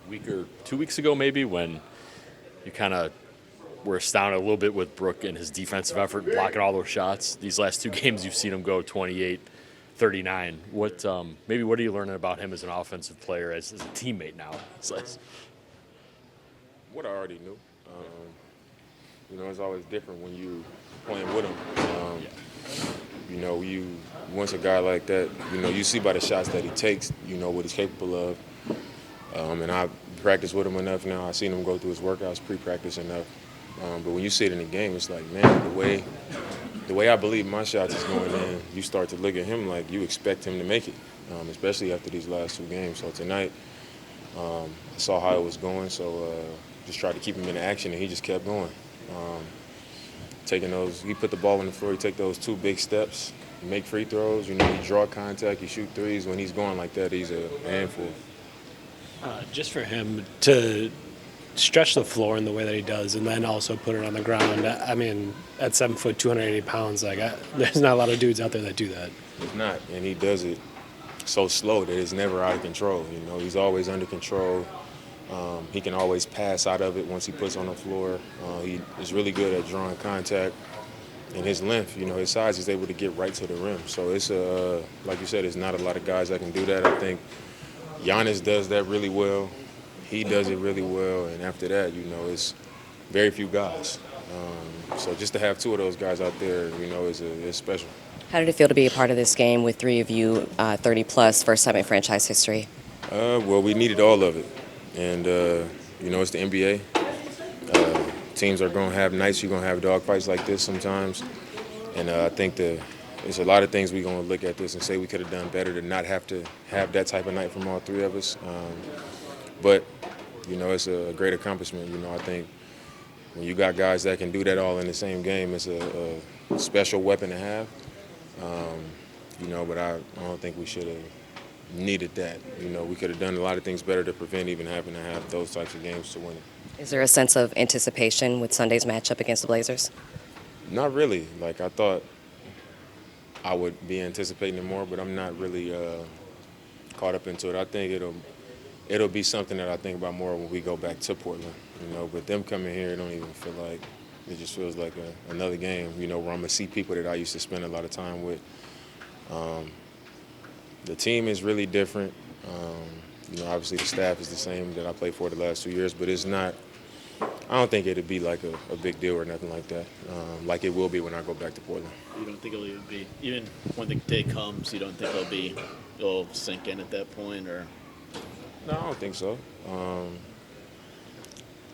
week or 2 weeks ago, maybe, when you kind of were astounded a little bit with Brook and his defensive effort, blocking all those shots. These last two games, you've seen him go 28, 39. What are you learning about him as an offensive player, as a teammate now? What I already knew. It's always different when you playing with him. Once a guy like that, you see by the shots that he takes, what he's capable of. And I practice with him enough now. I've seen him go through his workouts, pre-practice enough. But when you see it in the game, it's like, man, the way I believe my shots is going in, you start to look at him like you expect him to make it, especially after these last two games. So tonight, I saw how it was going, so just tried to keep him in action, and he just kept going. He put the ball on the floor, he take those two big steps, make free throws, he draw contact, he shoot threes. When he's going like that, he's a handful. Just for him to stretch the floor in the way that he does and then also put it on the ground, I mean, at 7 foot, 280 pounds, there's not a lot of dudes out there that do that. It's not, and he does it so slow that it's never out of control. He's always under control. He can always pass out of it once he puts on the floor. He is really good at drawing contact. And his length, his size, is able to get right to the rim. So it's, like you said, there's not a lot of guys that can do that. I think Giannis does that really well. He does it really well. And after that, it's very few guys. So just to have two of those guys out there, is special. How did it feel to be a part of this game with three of you, 30-plus, first time in franchise history? Well, we needed all of it. And, it's the NBA. Teams are going to have nights you're going to have dogfights like this sometimes. And I think there's a lot of things we're going to look at this and say we could have done better to not have to have that type of night from all three of us. But it's a great accomplishment. I think when you got guys that can do that all in the same game, it's a special weapon to have. But I don't think we should have needed that. We could have done a lot of things better to prevent even having to have those types of games to win it. Is there a sense of anticipation with Sunday's matchup against the Blazers? Not really. I thought I would be anticipating it more, but I'm not really caught up into it. I think it'll be something that I think about more when we go back to Portland. But them coming here, it don't even feel like, it just feels like another game, where I'm going to see people that I used to spend a lot of time with. The team is really different. Obviously the staff is the same that I played for the last 2 years, but it's not, I don't think it'd be like a big deal or nothing like that, like it will be when I go back to Portland. You don't think it'll even be, even when the day comes, you don't think it'll sink in at that point, or? No, I don't think so.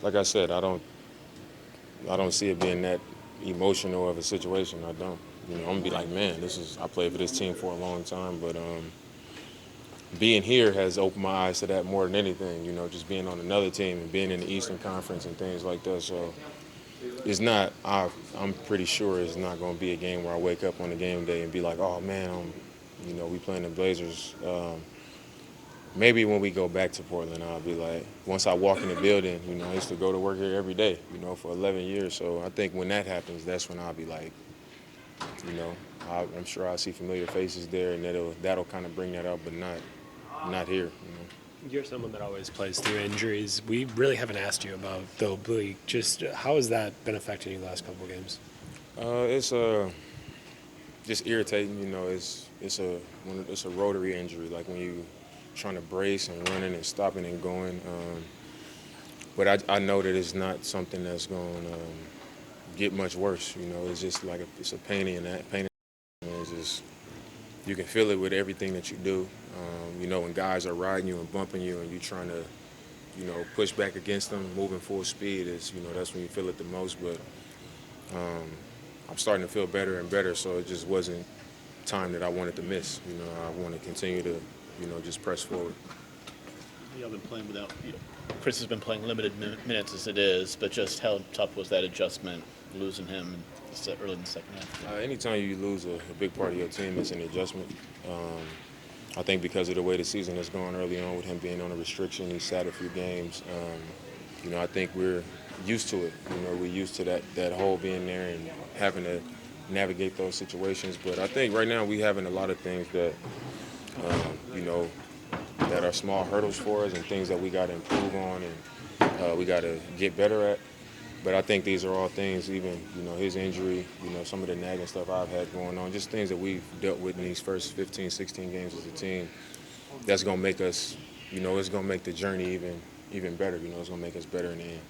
Like I said, I don't see it being that emotional of a situation. I don't. I'm gonna be like, man, I played for this team for a long time, but being here has opened my eyes to that more than anything. Just being on another team and being in the Eastern Conference and things like that. So it's not. I'm pretty sure it's not going to be a game where I wake up on the game day and be like, oh man, we playing the Blazers. Maybe when we go back to Portland, I'll be like, once I walk in the building, I used to go to work here every day, for 11 years. So I think when that happens, that's when I'll be like, I'm sure I'll see familiar faces there, and that'll kind of bring that up, but not here. You're someone that always plays through injuries. We really haven't asked you about the oblique. Just how has that been affecting you the last couple of games? It's just irritating. It's a rotary injury, like when you trying to brace and running and stopping and going. But I know that it's not something that's going to get much worse. It's just like it's a pain in that pain. It's just, you can feel it with everything that you do. When guys are riding you and bumping you and you trying to, push back against them, moving full speed, that's when you feel it the most. But I'm starting to feel better and better, so it just wasn't time that I wanted to miss. I want to continue to, just press forward. Y'all been playing without, Chris has been playing limited minutes as it is, but just how tough was that adjustment, losing him early in the second half? Anytime you lose a big part of your team, it's an adjustment. I think because of the way the season has gone early on with him being on a restriction, he sat a few games. I think we're used to it. We're used to that hole being there and having to navigate those situations. But I think right now we having a lot of things that, that are small hurdles for us and things that we got to improve on and we got to get better at. But I think these are all things, even, his injury, some of the nagging stuff I've had going on, just things that we've dealt with in these first 15, 16 games as a team. That's going to make us, it's going to make the journey even better. It's going to make us better in the end.